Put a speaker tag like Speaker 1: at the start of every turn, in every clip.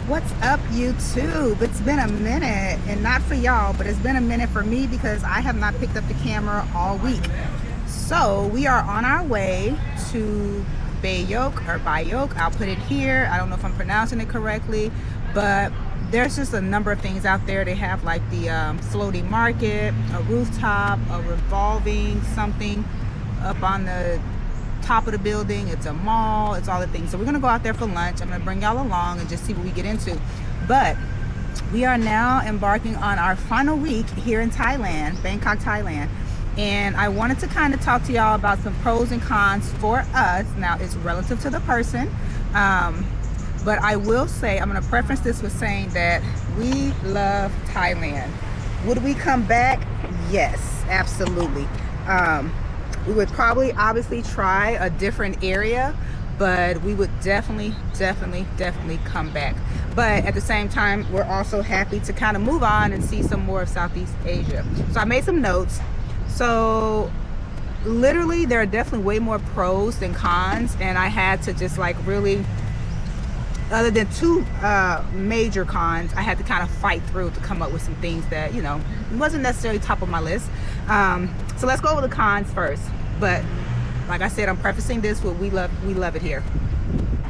Speaker 1: What's up, YouTube? It's been a minute, and not for y'all, but it's been a minute for me because I have not picked up the camera all week. So we are on our way to Bangkok. I'll put it here. I don't know if I'm pronouncing it correctly, but there's just a number of things out there. They have like the floating market, a rooftop, a revolving something up on the top of the building. It's a mall. It's all the things. So we're gonna go out there for lunch. I'm gonna bring y'all along and just see what we get into. But we are now embarking on our final week here in Thailand, Bangkok, Thailand. And I wanted to kind of talk to y'all about some pros and cons for us. Now it's relative to the person, but I will say, I'm gonna preface this with saying that we love Thailand. Would we come back? Yes, absolutely. We would probably obviously try a different area, but we would definitely come back. But at the same time, we're also happy to kind of move on and see some more of Southeast Asia. So I made some notes. So literally there are definitely way more pros than cons, and I had to just like really, other than two major cons, I had to kind of fight through to come up with some things that, you know, wasn't necessarily top of my list. So let's go over the cons first. But like I said, I'm prefacing this with we love it here.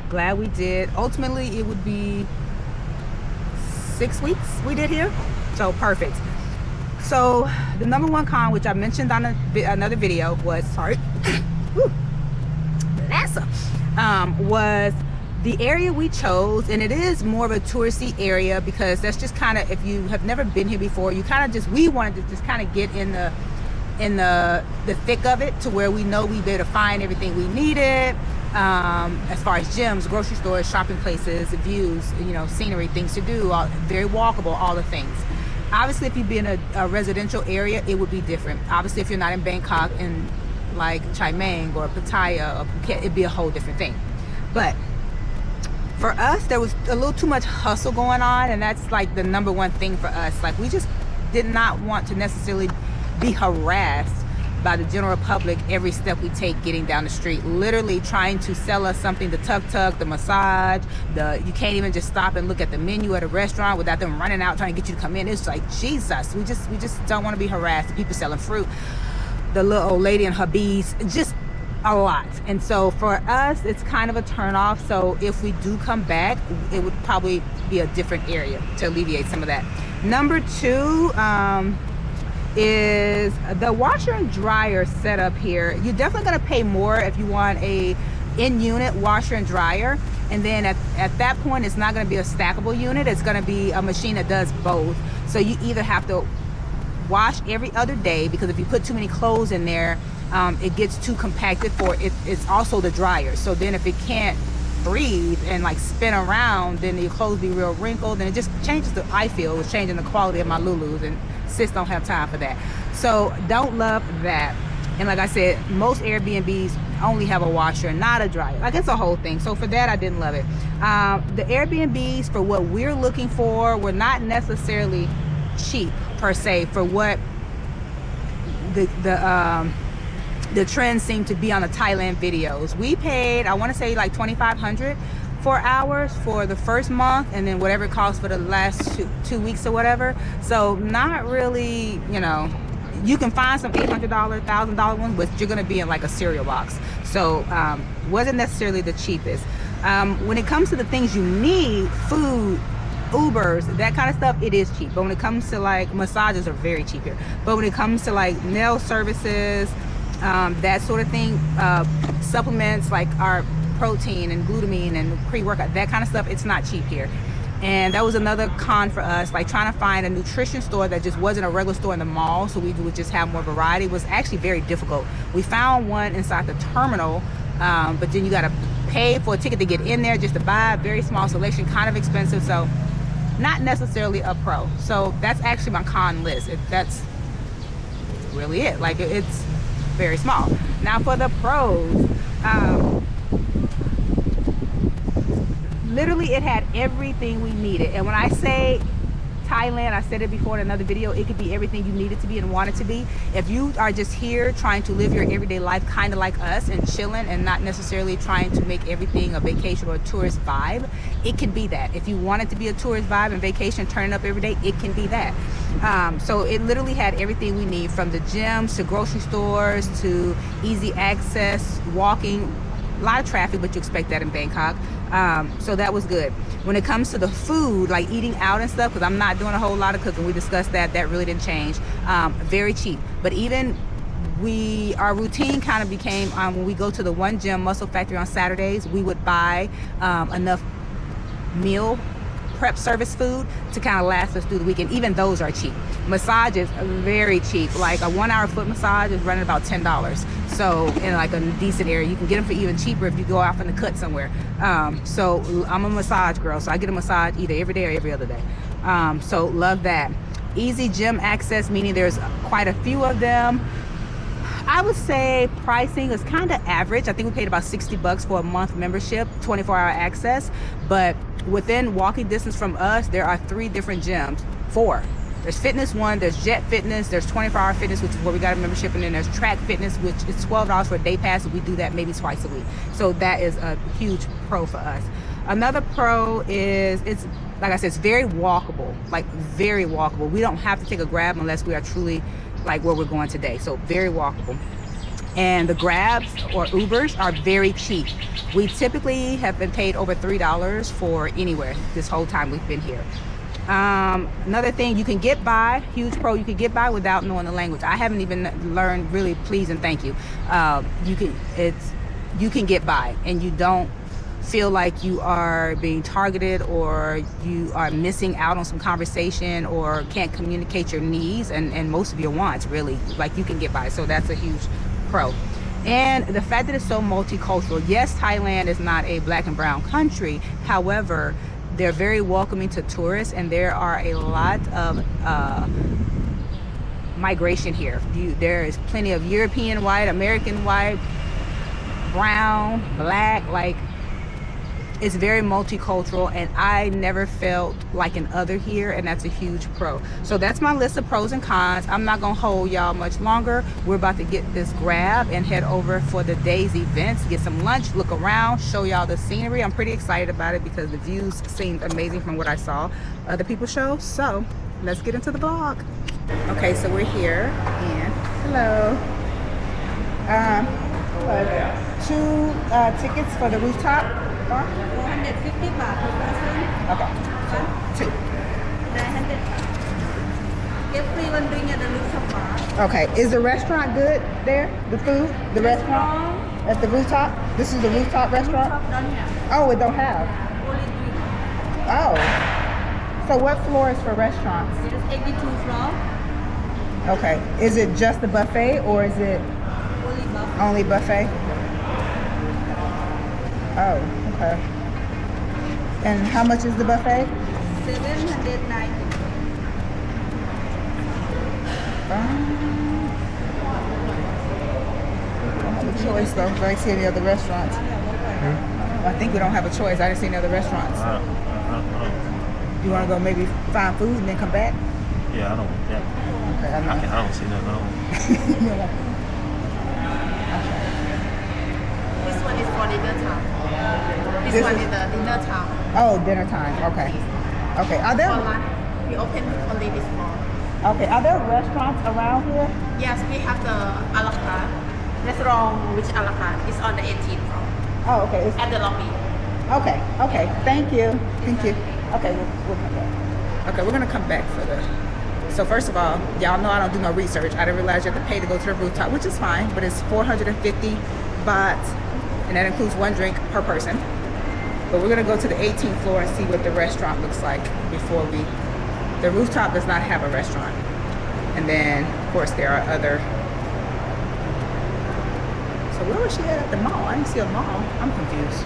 Speaker 1: Glad we did. Ultimately, it would be 6 weeks we did here, so perfect. So the number one con, which I mentioned on another video, was was the area we chose. And it is more of a touristy area because that's just kind of, if you have never been here before, you kind of just, we wanted to just kind of get in the thick of it, to where we know we'd be able to find everything we needed, as far as gyms, grocery stores, shopping places, views, you know, scenery, things to do, all very walkable, all the things. Obviously, if you'd be in a residential area, it would be different. Obviously, if you're not in Bangkok, in like Chiang Mai or Pattaya or Phuket, it'd be a whole different thing. But for us, there was a little too much hustle going on, and that's like the number one thing for us. Like, we just did not want to necessarily be harassed by the general public every step we take getting down the street, literally trying to sell us something, the tuk-tuk, the massage, you can't even just stop and look at the menu at a restaurant without them running out trying to get you to come in. It's like, Jesus, we just don't want to be harassed. The people selling fruit, the little old lady and her bees, just a lot. And so for us, it's kind of a turn off. So if we do come back, it would probably be a different area to alleviate some of that. Number two, is the washer and dryer setup here. You're definitely going to pay more if you want a in-unit washer and dryer, and then at that point it's not going to be a stackable unit. It's going to be a machine that does both. So you either have to wash every other day, because if you put too many clothes in there, it gets too compacted for it. It's also the dryer, so then if it can't breathe and like spin around, then your clothes be real wrinkled, and it just changes I feel it's changing the quality of my Lulus, and sis don't have time for that. So don't love that. And like I said, most Airbnbs only have a washer, not a dryer. Like, it's a whole thing. So for that, I didn't love it. The Airbnbs, for what we're looking for, were not necessarily cheap per se for what the trends seem to be on the Thailand videos. We paid, I want to say, like $2,500 for hours for the first month, and then whatever it costs for the last two weeks or whatever. So not really, you know, you can find some $800, $1,000 ones, but you're gonna be in like a cereal box. So wasn't necessarily the cheapest. When it comes to the things you need, food, Ubers, that kind of stuff, it is cheap. But when it comes to like, massages are very cheap here. But when it comes to like nail services, that sort of thing, supplements like our protein and glutamine and pre-workout, that kind of stuff, it's not cheap here. And that was another con for us, like trying to find a nutrition store that just wasn't a regular store in the mall, so we would just have more variety, was actually very difficult. We found one inside the terminal, but then you got to pay for a ticket to get in there just to buy a very small selection, kind of expensive. So not necessarily a pro. So that's actually my con list. That's really it. Like, it's very small. Now for the pros, literally it had everything we needed. And when I say Thailand, I said it before in another video, it could be everything you need it to be and want it to be. If you are just here trying to live your everyday life kind of like us and chilling and not necessarily trying to make everything a vacation or a tourist vibe, it can be that. If you want it to be a tourist vibe and vacation, turning up every day, it can be that. So it literally had everything we need, from the gyms to grocery stores to easy access, walking. A lot of traffic, but you expect that in Bangkok. So that was good. When it comes to the food, like eating out and stuff, because I'm not doing a whole lot of cooking, we discussed that really didn't change. Very cheap. But even our routine kind of became, when we go to the one gym, Muscle Factory, on Saturdays, we would buy enough meal prep service food to kind of last us through the weekend. Even those are cheap. Massages are very cheap. Like a 1 hour foot massage is running about $10. So in like a decent area, you can get them for even cheaper if you go off in the cut somewhere. So I'm a massage girl, so I get a massage either every day or every other day. So love that. Easy gym access, meaning there's quite a few of them. I would say pricing is kind of average. I think we paid about $60 for a month membership, 24-hour access. But within walking distance from us, there are 3 different gyms. 4. There's Fitness 1, there's Jet Fitness, there's 24-hour fitness, which is where we got a membership, and then there's Track Fitness, which is $12 for a day pass, and we do that maybe twice a week. So that is a huge pro for us. Another pro is, it's like I said, it's very walkable, like very walkable. We don't have to take a Grab unless we are truly like where we're going today. So very walkable. And the Grabs or Ubers are very cheap. We typically have been paid over $3 for anywhere this whole time we've been here. Another thing, you can get by, huge pro, you can get by without knowing the language. I haven't even learned really please and thank you. You can get by and you don't feel like you are being targeted or you are missing out on some conversation or can't communicate your needs and most of your wants, really. Like, you can get by. So that's a huge pro. And the fact that it's so multicultural. Yes, Thailand is not a black and brown country. However, they're very welcoming to tourists, and there are a lot of migration here. There is plenty of European white, American white, brown, black. Like, it's very multicultural, and I never felt like an other here, and that's a huge pro. So that's my list of pros and cons. I'm not gonna hold y'all much longer. We're about to get this Grab and head over for the day's events, get some lunch, look around, show y'all the scenery. I'm pretty excited about it because the views seemed amazing from what I saw other people show. So let's get into the vlog. Okay, so we're here, and hello. 2 tickets for the rooftop bar.
Speaker 2: 450 baht per person.
Speaker 1: Okay. So 2.
Speaker 2: 900 baht. Get free one drink at the rooftop bar.
Speaker 1: Okay. Is the restaurant good there? The food? The restaurant? At the rooftop? This is the rooftop restaurant?
Speaker 2: Rooftop don't have.
Speaker 1: Oh, it don't have.
Speaker 2: Only drink.
Speaker 1: Oh. So what floor is for restaurants?
Speaker 2: There's 82 floor.
Speaker 1: Okay. Is it just the buffet or is it
Speaker 2: Only buffet.
Speaker 1: only buffet? Oh, okay. And how much is the buffet?
Speaker 2: 790.
Speaker 1: Don't have a choice though. I didn't see any other restaurants. I think we don't have a choice. I didn't see any other restaurants. You want to go maybe find food and then come back?
Speaker 3: Yeah, I don't want that.
Speaker 1: Okay,
Speaker 3: I don't see nothing on.
Speaker 2: This one is for dinner time. This
Speaker 1: This
Speaker 2: one
Speaker 1: is-
Speaker 2: is the dinner time.
Speaker 1: Oh, dinner time. Okay. Okay. Are
Speaker 2: For
Speaker 1: there
Speaker 2: lunch, we open only this floor.
Speaker 1: okay? Are there restaurants around here?
Speaker 2: Yes, we have the a la carte. Restaurant which a la carte is on the 18th floor
Speaker 1: Oh, okay.
Speaker 2: at the lobby.
Speaker 1: Okay. Okay. Thank you. Thank you. Okay, we'll come back. Okay, we're gonna come back for the. So first of all, y'all know I don't do no research. I didn't realize you have to pay to go to the rooftop, which is fine, but it's 450 baht, and that includes 1 drink per person. But we're gonna go to the 18th floor and see what the restaurant looks like before we. The rooftop does not have a restaurant, and then of course there are other. So where was she at the mall? I didn't see a mall. I'm confused.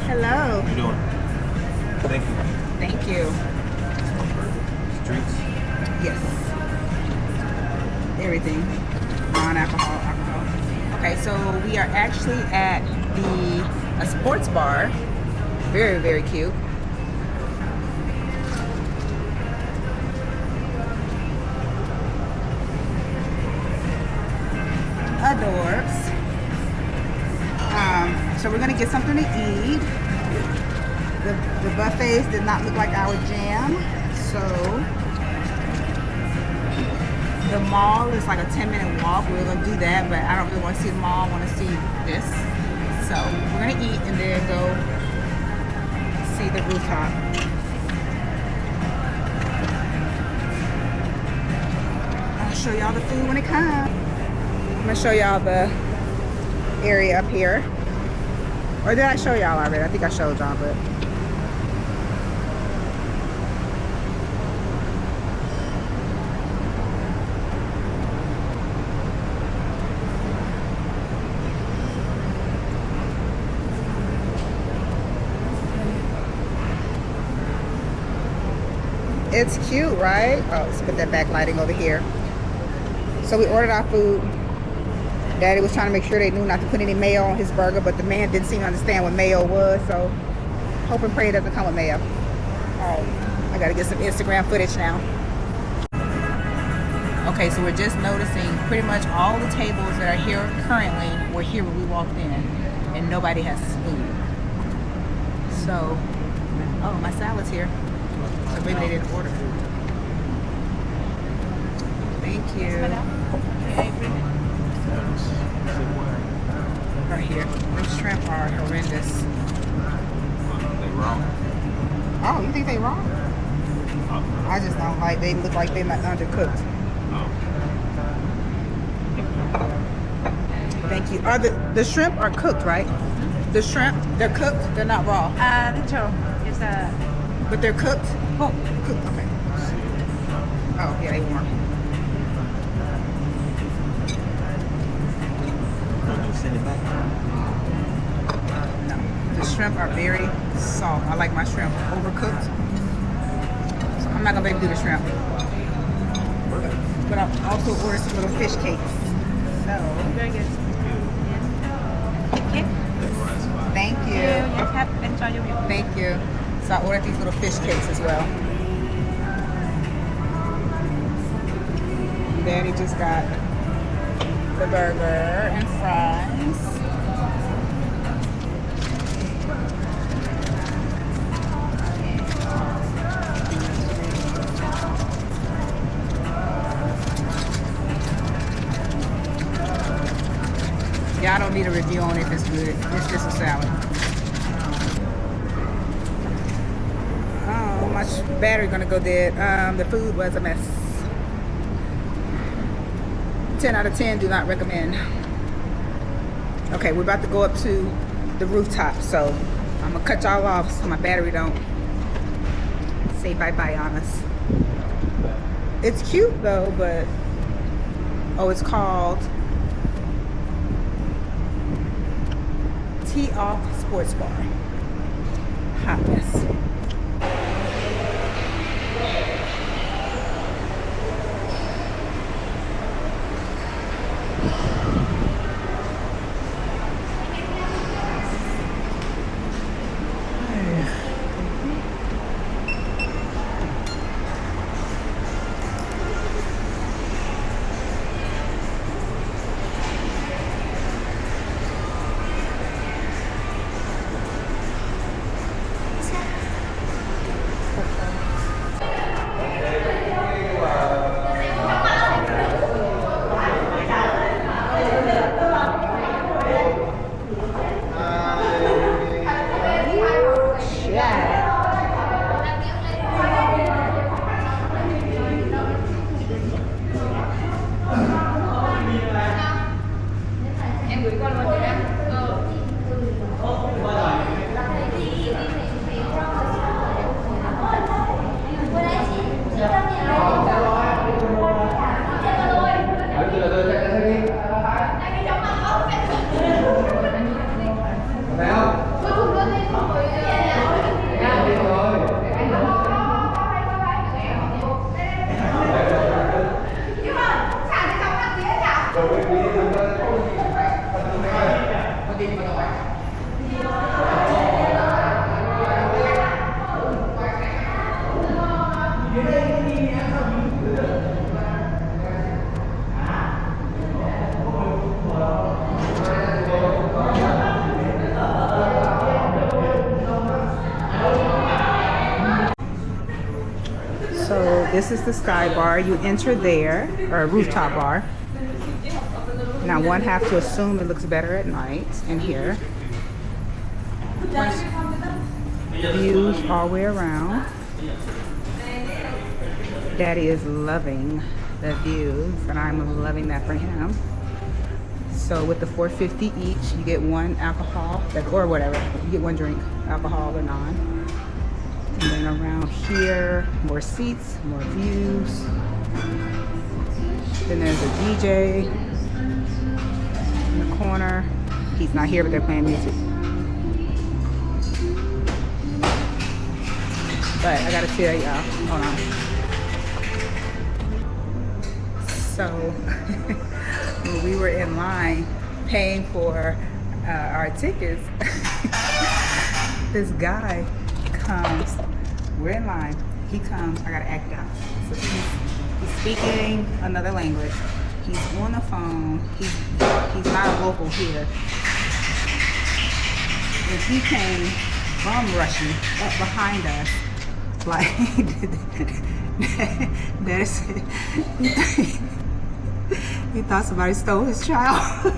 Speaker 1: Hello.
Speaker 3: What you doing? Thank you.
Speaker 1: Thank you.
Speaker 3: Drinks?
Speaker 1: Yes. Everything. Non-alcohol, alcohol. Okay, so we are actually at a sports bar. Very, very cute. gonna get something to eat. The buffets did not look like our jam, so the mall is like a 10-minute walk. We're gonna do that, but I don't really want to see the mall. I want to see this. So we're gonna eat and then go see the rooftop. I'll show y'all the food when it comes. I'm gonna show y'all the area up here. Or did I show y'all already? I think I showed y'all, but it's cute, right? Oh, let's put that backlighting over here. So we ordered our food. Daddy was trying to make sure they knew not to put any mayo on his burger, but the man didn't seem to understand what mayo was, so hope and pray it doesn't come with mayo. All right, I gotta get some Instagram footage now. Okay, so we're just noticing pretty much all the tables that are here currently were here when we walked in, and nobody has food. So, oh, my salad's here. So maybe they didn't order food. Thank you. Right here. Those shrimp are horrendous.
Speaker 3: They wrong.
Speaker 1: Oh, you think they wrong? I just don't like. They look like they're not undercooked. Thank you. Are the shrimp are cooked, right? The shrimp, they're cooked. They're not raw.
Speaker 2: Literal is
Speaker 1: But they're cooked. Oh, cooked. Okay. Oh, yeah, they warm.
Speaker 3: Send it back.
Speaker 1: No, the shrimp are very soft. I like my shrimp overcooked, so I'm not gonna be able to do the shrimp. But I've also ordered some little fish cakes. So
Speaker 2: very good. Okay.
Speaker 1: thank you.
Speaker 2: Yes, have enjoy your meal.
Speaker 1: Thank you. So I ordered these little fish cakes as well. Daddy just got the burger and fries. Y'all don't need a review on if it's good. It's just a salad. Oh, my battery gonna go dead. The food was a mess. 10 out of 10, do not recommend. Okay, we're about to go up to the rooftop, so I'm gonna cut y'all off so my battery don't say bye-bye on us. It's cute though, but oh, it's called Tee Off Sports Bar. Hot mess. This is the sky bar. You enter there, or a rooftop bar. Now one have to assume it looks better at night in here. Views all the way around. Daddy is loving the views, and I'm loving that for him. So with the $4.50 each, you get one alcohol, or whatever. You get one drink, alcohol or non. And then around here, more seats, more views. Then there's a DJ in the corner. He's not here, but they're playing music. But I gotta tell y'all, hold on. So when we were in line paying for our tickets, this guy comes. We're in line. He comes. I gotta act out. So he's speaking another language. He's on the phone. He's not a local here. And he came bum rushing up behind us, like that's. He thought somebody stole his child.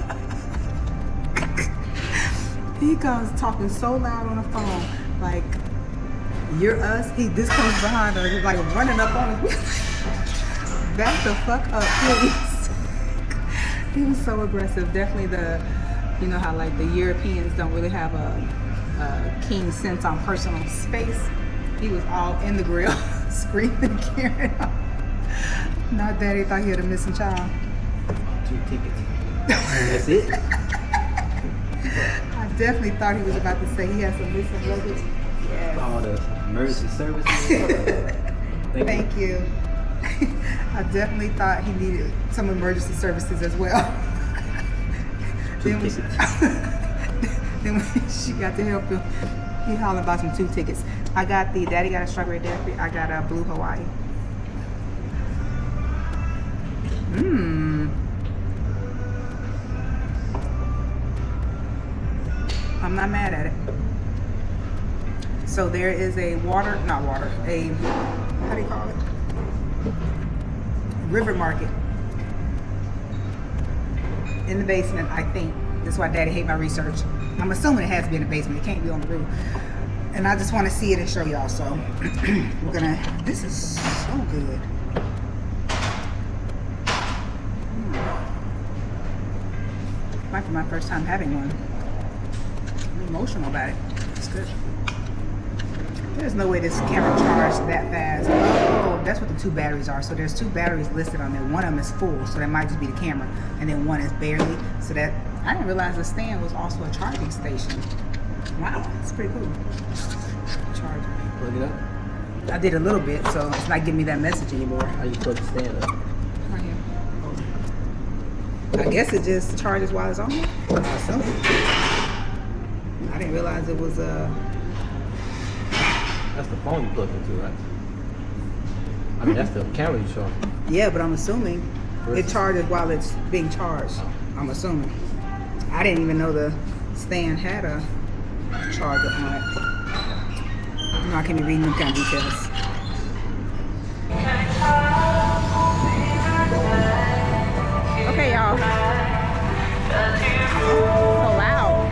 Speaker 1: He comes talking so loud on the phone, like, you're us. This comes behind us, he's like running up on us. Back the fuck up, please. He was so aggressive. Definitely you know how like the Europeans don't really have a keen sense on personal space. He was all in the grill, screaming, carrying on. Not Daddy thought he had a missing child.
Speaker 3: 2 tickets. That's it?
Speaker 1: I definitely thought he was about to say he had some missing luggage. Yes.
Speaker 3: All the emergency services.
Speaker 1: Thank you. I definitely thought he needed some emergency services as well. Then when she got to help him, he hollered about some 2 tickets. Daddy got a strawberry daiquiri. I got a blue Hawaii. I'm not mad at it. So there is a how do you call it? River market in the basement, I think. That's why Daddy hate my research. I'm assuming it has to be in the basement. It can't be on the roof. And I just want to see it and show y'all. So this is so good. Might be my first time having one. I'm emotional about it. It's good. There's no way this camera charged that fast. Oh, that's what the 2 batteries are. So there's 2 batteries listed on there. One of them is full, so that might just be the camera. And then one is barely. So that, I didn't realize the stand was also a charging station. Wow, it's pretty cool. Charger.
Speaker 3: Plug it up.
Speaker 1: I did a little bit, so it's not giving me that message anymore.
Speaker 3: How you plug the stand up?
Speaker 1: Right here. I guess it just charges while it's on here. I didn't realize it was
Speaker 3: That's the phone you plug into, right? I mean, that's the camera you charge.
Speaker 1: yeah, but I'm assuming it charges while it's being charged. I'm assuming. I didn't even know the stand had a charger on it. You know, I can't be reading them kind of details. Okay, y'all. So loud.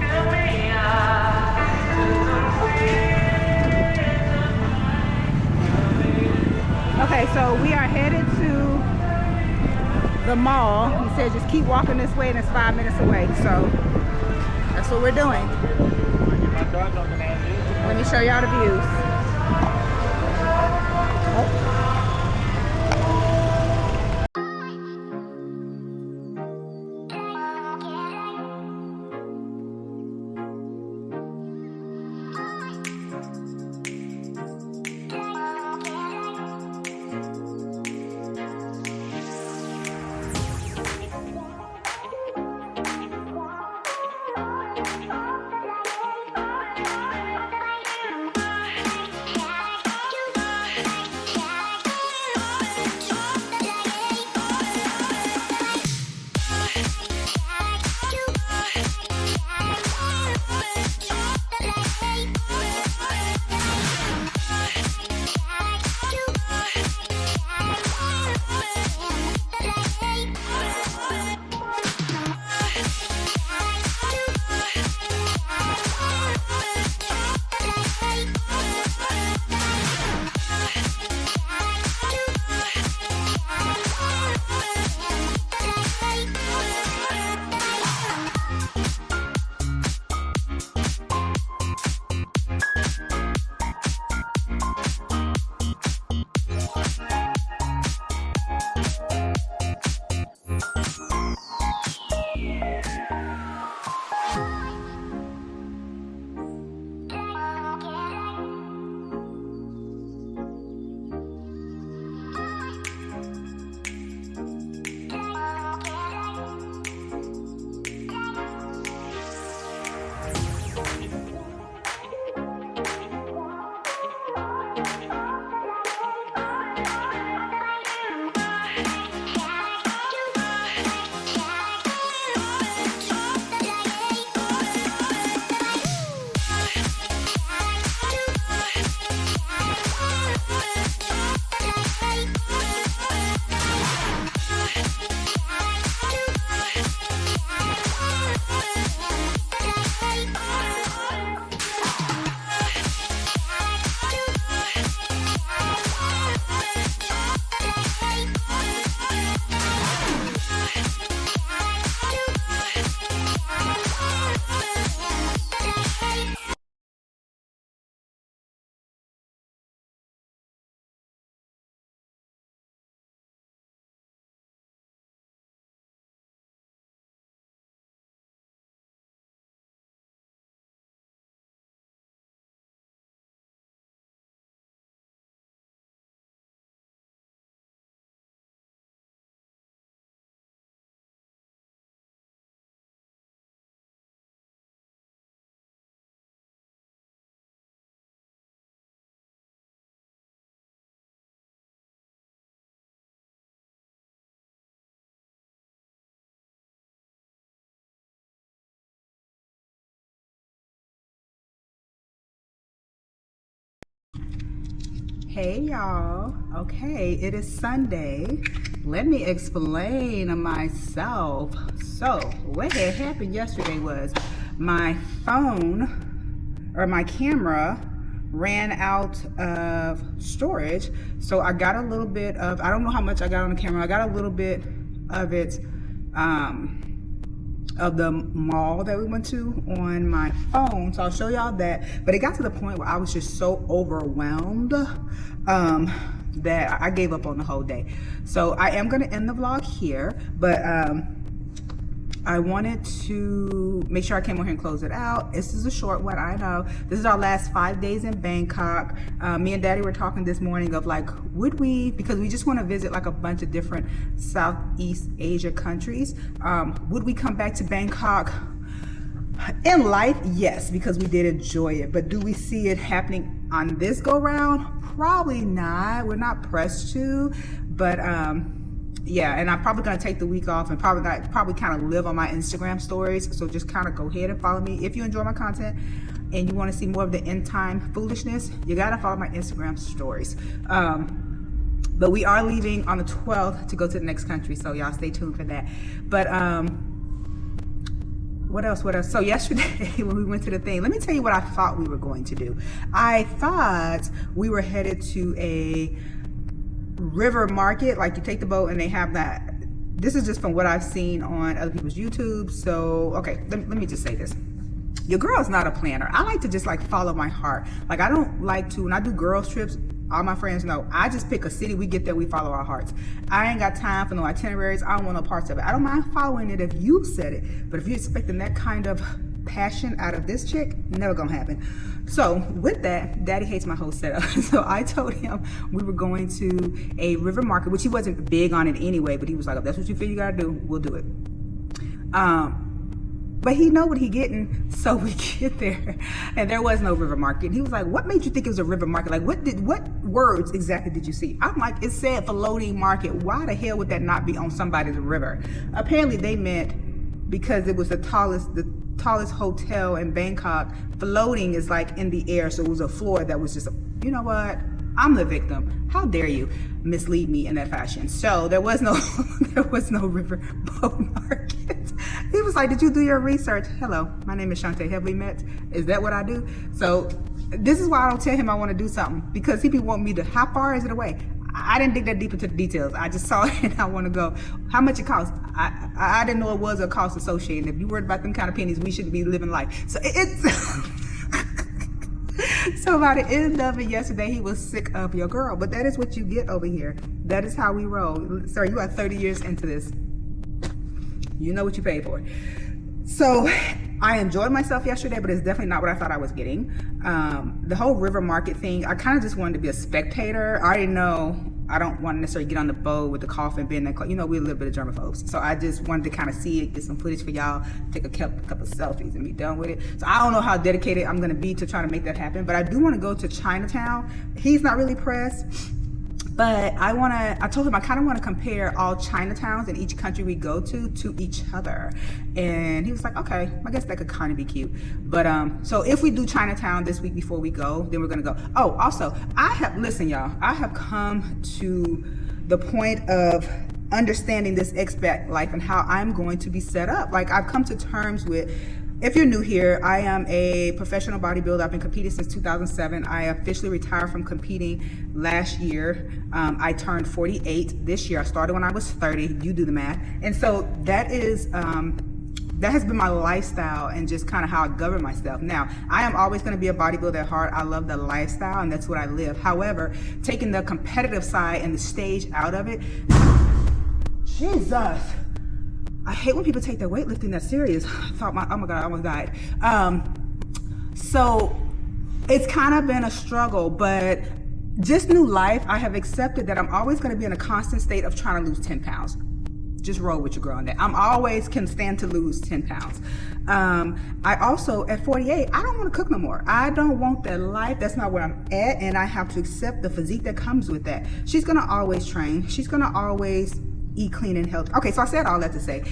Speaker 1: Okay, so we are headed to the mall. He said just keep walking this way and it's 5 minutes away. So that's what we're doing. Let me show y'all the views. Oh. Hey y'all. Okay, it is Sunday. Let me explain myself. So what had happened yesterday was my phone or my camera ran out of storage. So I got a little bit of, I don't know how much I got on the camera. I got a little bit of it of the mall that we went to on my phone, so I'll show y'all that. But it got to the point where I was just so overwhelmed that I gave up on the whole day. So I am going to end the vlog here, but I wanted to make sure I came on here and close it out. This is a short one, I know. This is our last 5 days in Bangkok. Me and Daddy were talking this morning of like, would we, because we just want to visit like a bunch of different Southeast Asia countries, would we come back to Bangkok? In life, yes, because we did enjoy it. But do we see it happening on this go round? Probably not. We're not pressed to, but yeah, and I'm probably gonna take the week off and probably kind of live on my Instagram stories. So just kind of go ahead and follow me if you enjoy my content and you want to see more of the end time foolishness. You gotta follow my Instagram stories. But we are leaving on the 12th to go to the next country, so y'all stay tuned for that. But what else? So yesterday when we went to the thing, let me tell you what I thought we were going to do. I thought we were headed to a river market, like you take the boat and they have that. This is just from what I've seen on other people's YouTube. So okay, let me just say this. Your girl is not a planner. I like to just like follow my heart. Like I don't like to, when I do girls trips, all my friends know, I just pick a city, we get there, we follow our hearts. I ain't got time for no itineraries. I don't want no parts of it. I don't mind following it if you said it, but if you're expecting that kind of passion out of this chick, never gonna happen. So with that, Daddy hates my whole setup. So I told him we were going to a river market, which he wasn't big on it anyway, but he was like, if that's what you feel you gotta do, we'll do it. But he know what he getting, so we get there and there was no river market. He was like, what made you think it was a river market? Like what words exactly did you see? I'm like, it said floating market. Why the hell would that not be on somebody's river? Apparently they meant because it was the tallest hotel in Bangkok. Floating is like in the air, so it was a floor that was just you know what, I'm the victim. How dare you mislead me in that fashion? So there was no river boat market. He was like, did you do your research? Hello, my name is Shantae. Have we met? Is that what I do? So this is why I don't tell him I want to do something, because he be wanting me to, how far is it away? I didn't dig that deep into the details. I just saw it and I want to go. How much it costs? I didn't know it was a cost associated. If you worried about them kind of pennies, we shouldn't be living life. So it's so by the end of it yesterday, he was sick of your girl. But that is what you get over here. That is how we roll. Sir, you are 30 years into this. You know what you paid for. So I enjoyed myself yesterday, but it's definitely not what I thought I was getting. The whole river market thing, I kind of just wanted to be a spectator. I already know I don't want to necessarily get on the boat with the coffin bin. You know, we're a little bit of germaphobes. So I just wanted to kind of see it, get some footage for y'all, take a couple selfies and be done with it. So I don't know how dedicated I'm going to be to trying to make that happen, but I do want to go to Chinatown. He's not really pressed. But I told him I kind of want to compare all Chinatowns in each country we go to each other. And he was like, okay, I guess that could kind of be cute. But so if we do Chinatown this week before we go, then we're going to go. Oh, also, listen, y'all, I have come to the point of understanding this expat life and how I'm going to be set up. Like I've come to terms with, if you're new here, I am a professional bodybuilder. I've been competing since 2007. I officially retired from competing last year. I turned 48 this year. I started when I was 30. You do the math. And so that is, that has been my lifestyle and just kind of how I govern myself. Now, I am always going to be a bodybuilder at heart. I love the lifestyle and that's what I live. However, taking the competitive side and the stage out of it, Jesus. I hate when people take their weightlifting that serious. I thought, oh my God, I almost died. So it's kind of been a struggle, but just new life, I have accepted that I'm always going to be in a constant state of trying to lose 10 pounds. Just roll with your girl on that. I'm always can stand to lose 10 pounds. I also, at 48, I don't want to cook no more. I don't want that life. That's not where I'm at. And I have to accept the physique that comes with that. She's going to always train. She's going to always eat clean and healthy. Okay, so I said all that to say,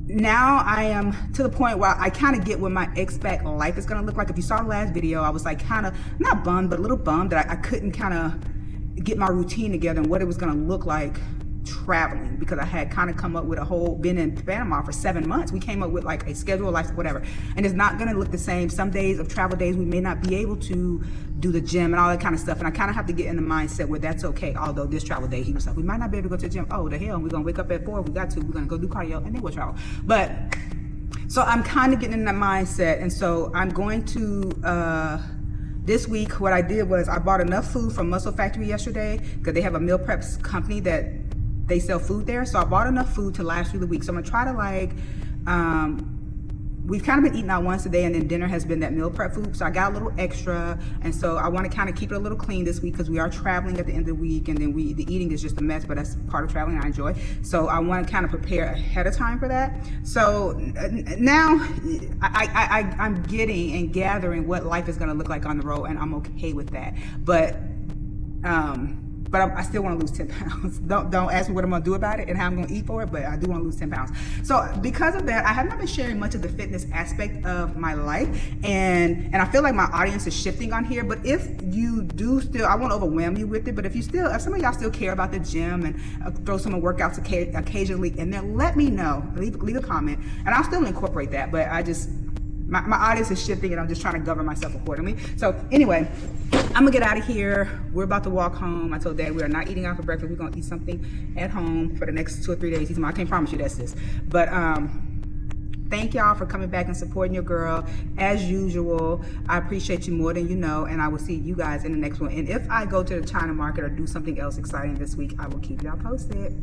Speaker 1: now I am to the point where I kind of get what my expat life is going to look like. If you saw the last video, I was like kind of not bummed, but a little bummed that I couldn't kind of get my routine together and what it was going to look like traveling, because I had kind of come up with been in Panama for 7 months. We came up with like a schedule of life, whatever, and it's not going to look the same. Some days of travel days we may not be able to do the gym and all that kind of stuff, and I kind of have to get in the mindset where that's okay. Although this travel day he was like, we might not be able to go to the gym. Oh the hell, we're gonna wake up at 4, we got to, we're gonna go do cardio and then we'll travel. But so I'm kind of getting in that mindset, and so I'm going to this week what I did was I bought enough food from Muscle Factory yesterday, because they have a meal preps company that they sell food there. So I bought enough food to last through the week. So I'm gonna try to like, we've kind of been eating out once a day, and then dinner has been that meal prep food. So I got a little extra, and so I want to kind of keep it a little clean this week because we are traveling at the end of the week, and then the eating is just a mess, but that's part of traveling. I enjoy. So I want to kind of prepare ahead of time for that. So now I'm getting and gathering what life is going to look like on the road, and I'm okay with that. But I still want to lose 10 pounds. Don't ask me what I'm going to do about it and how I'm going to eat for it, but I do want to lose 10 pounds. So because of that, I have not been sharing much of the fitness aspect of my life, and I feel like my audience is shifting on here. But if you do still, I won't overwhelm you with it, but if some of y'all still care about the gym and throw some workouts occasionally in there, let me know. Leave a comment, and I'll still incorporate that. But my audience is shifting, and I'm just trying to govern myself accordingly. So anyway, I'm gonna get out of here. We're about to walk home. I told Dad we are not eating out for breakfast. We're gonna eat something at home for the next 2 or 3 days. He's I can't promise you that's this. But thank y'all for coming back and supporting your girl. As usual, I appreciate you more than you know, and I will see you guys in the next one. And if I go to the China market or do something else exciting this week, I will keep y'all posted.